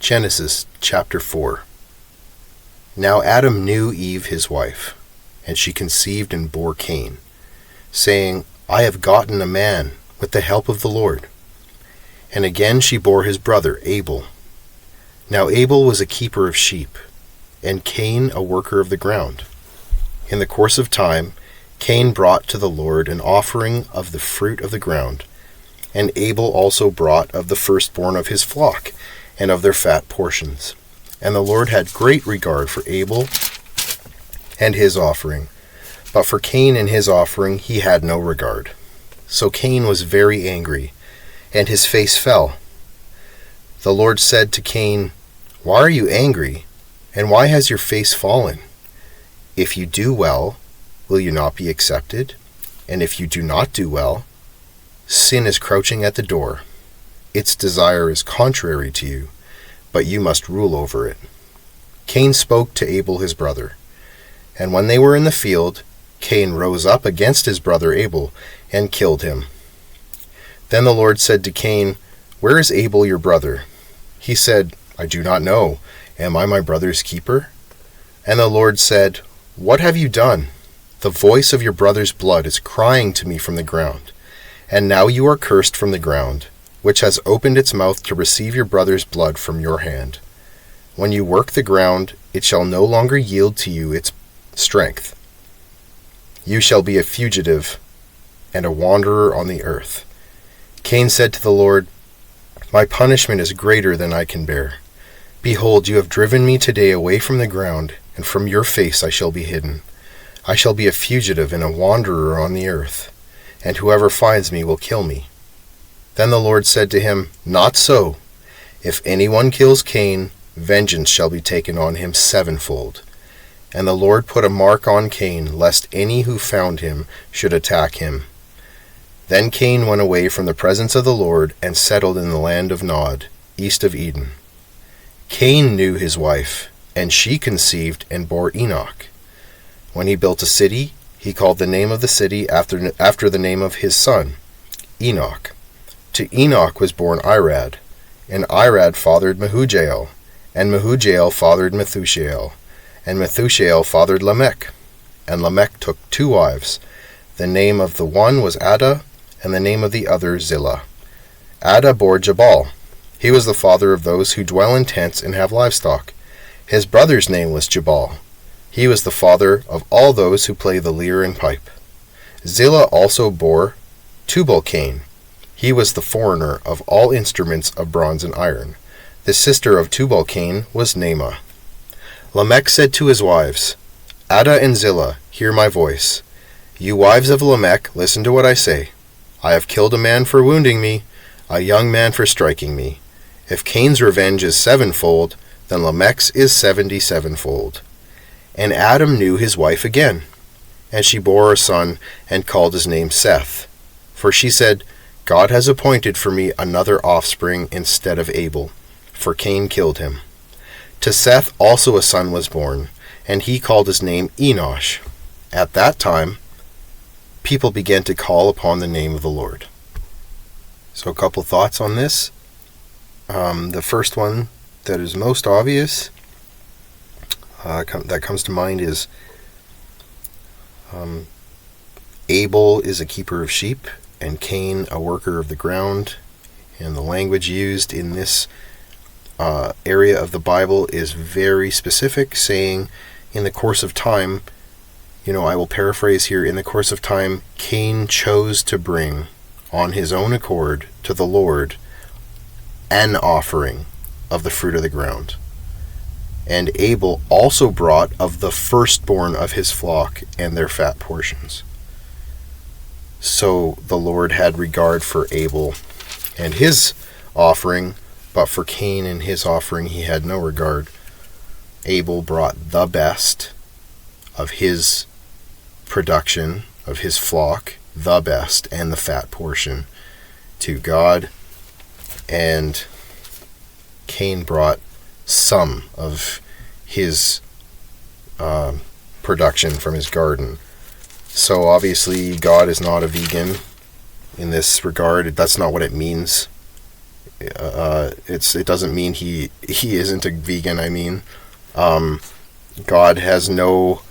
Genesis chapter 4. Now Adam knew Eve his wife, and she conceived and bore Cain, saying, I have gotten a man with the help of the Lord. And again she bore his brother Abel. Now Abel was a keeper of sheep, and Cain a worker of the ground. In the course of time, Cain brought to the Lord an offering of the fruit of the ground, and Abel also brought of the firstborn of his flock, and of their fat portions. And the Lord had great regard for Abel and his offering, but for Cain and his offering he had no regard. So Cain was very angry, and his face fell. The Lord said to Cain, Why are you angry, and why has your face fallen? If you do well, will you not be accepted? And if you do not do well, sin is crouching at the door. Its desire is contrary to you, but you must rule over it. Cain spoke to Abel his brother. And when they were in the field, Cain rose up against his brother Abel, and killed him. Then the Lord said to Cain, Where is Abel your brother? He said, I do not know. Am I my brother's keeper? And the Lord said, What have you done? The voice of your brother's blood is crying to me from the ground. And now you are cursed from the ground, which has opened its mouth to receive your brother's blood from your hand. When you work the ground, it shall no longer yield to you its strength. You shall be a fugitive and a wanderer on the earth. Cain said to the Lord, My punishment is greater than I can bear. Behold, you have driven me today away from the ground, and from your face I shall be hidden. I shall be a fugitive and a wanderer on the earth, and whoever finds me will kill me. Then the Lord said to him, Not so. If anyone kills Cain, vengeance shall be taken on him sevenfold. And the Lord put a mark on Cain, lest any who found him should attack him. Then Cain went away from the presence of the Lord and settled in the land of Nod, east of Eden. Cain knew his wife, and she conceived and bore Enoch. When he built a city, he called the name of the city after the name of his son, Enoch. To Enoch was born Irad, and Irad fathered Mehujael, and Mehujael fathered Methushael, and Methushael fathered Lamech. And Lamech took 2 wives. The name of the one was Ada, and the name of the other Zillah. Ada bore Jabal. He was the father of those who dwell in tents and have livestock. His brother's name was Jabal. He was the father of all those who play the lyre and pipe. Zillah also bore Tubal-Cain. He was the foreigner of all instruments of bronze and iron. The sister of Tubal-Cain was Naamah. Lamech said to his wives, Ada and Zillah, hear my voice. You wives of Lamech, listen to what I say. I have killed a man for wounding me, a young man for striking me. If Cain's revenge is sevenfold, then Lamech's is 77-fold. And Adam knew his wife again, and she bore a son and called his name Seth. For she said, God has appointed for me another offspring instead of Abel, for Cain killed him. To Seth also a son was born, and he called his name Enosh. At that time, people began to call upon the name of the Lord. So a couple thoughts on this. The first one that is most obvious, that comes to mind is Abel is a keeper of sheep, and Cain a worker of the ground. And the language used in this area of the Bible is very specific, saying, in the course of time, I will paraphrase here, in the course of time, Cain chose to bring on his own accord to the Lord an offering of the fruit of the ground. And Abel also brought of the firstborn of his flock and their fat portions. So the Lord had regard for Abel and his offering, but for Cain and his offering he had no regard. Abel brought the best of his production, of his flock, the best and the fat portion to God, and Cain brought some of his production from his garden. So obviously God is not a vegan in this regard. That's not what it means It doesn't mean he isn't a vegan. I mean, God has no.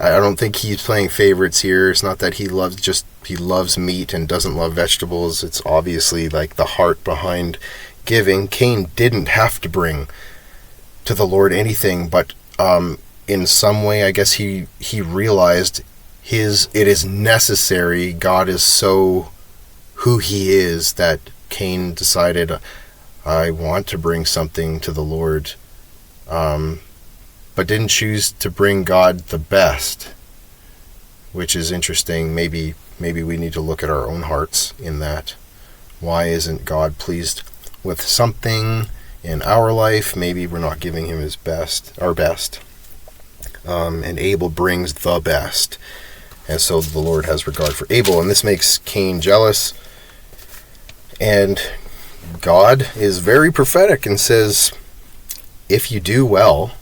I don't think he's playing favorites here. It's not that he loves meat and doesn't love vegetables. It's obviously like the heart behind giving. Cain didn't have to bring to the Lord anything, but in some way, I guess he realized it is necessary. God is so who he is that Cain decided, I want to bring something to the Lord, but didn't choose to bring God the best, which is interesting. Maybe we need to look at our own hearts in that. Why isn't God pleased with something in our life? Maybe we're not giving him our best. And Abel brings the best. And so the Lord has regard for Abel. And this makes Cain jealous. And God is very prophetic and says, if you do well,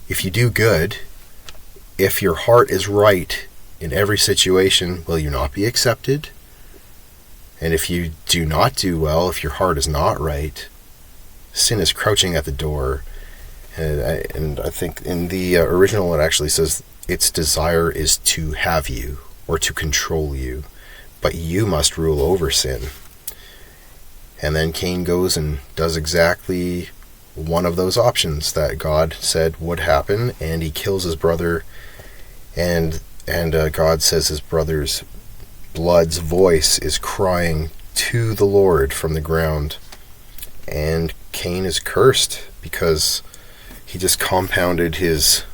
if you do good, if your heart is right in every situation, will you not be accepted? And if you do not do well, if your heart is not right, sin is crouching at the door. And I think in the original it actually says its desire is to have you or to control you, but you must rule over sin. And then Cain goes and does exactly one of those options that God said would happen, and he kills his brother, and God says his brother's blood's voice is crying to the Lord from the ground, and Cain is cursed because he just compounded his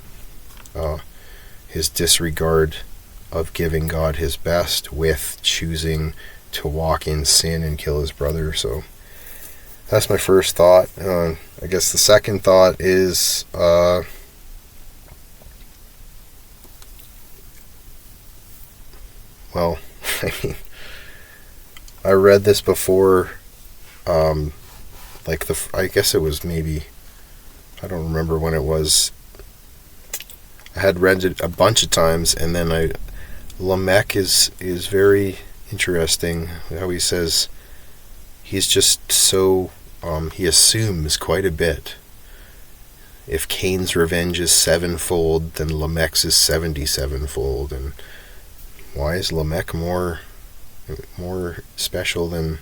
disregard of giving God his best with choosing to walk in sin and kill his brother. So that's my first thought. I guess the second thought is well, I mean, I read this before, I guess it was maybe, I don't remember when it was. I had read it a bunch of times, and then Lamech is very interesting. How he says he's just so he assumes quite a bit. If Cain's revenge is 7-fold, then Lamech's is 77-fold. And why is Lamech more special than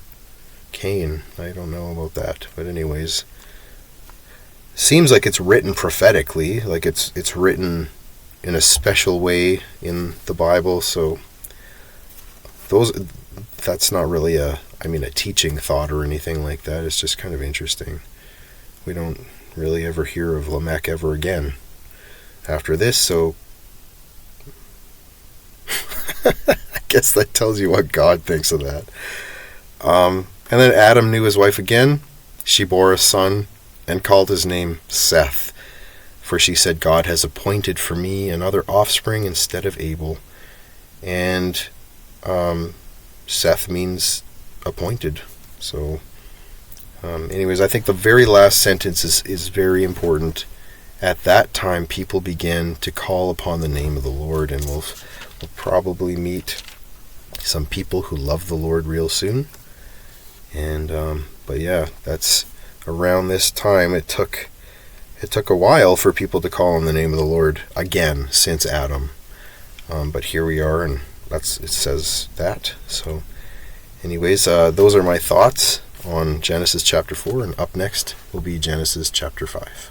Cain? I don't know about that, but anyways, seems like it's written prophetically, like it's written in a special way in the Bible. So that's not really a teaching thought or anything like that. It's just kind of interesting. We don't really ever hear of Lamech ever again after this, so I guess that tells you what God thinks of that. And then Adam knew his wife again. She bore a son and called his name Seth, for she said, God has appointed for me another offspring instead of Abel. And Seth means appointed. So anyways, I think the very last sentence is very important. At that time, people began to call upon the name of the Lord, and we'll probably meet some people who love the Lord real soon. And but yeah, that's around this time. It took a while for people to call on the name of the Lord again since Adam, but here we are, and it says that. So anyways, those are my thoughts on Genesis chapter 4, and up next will be Genesis chapter 5.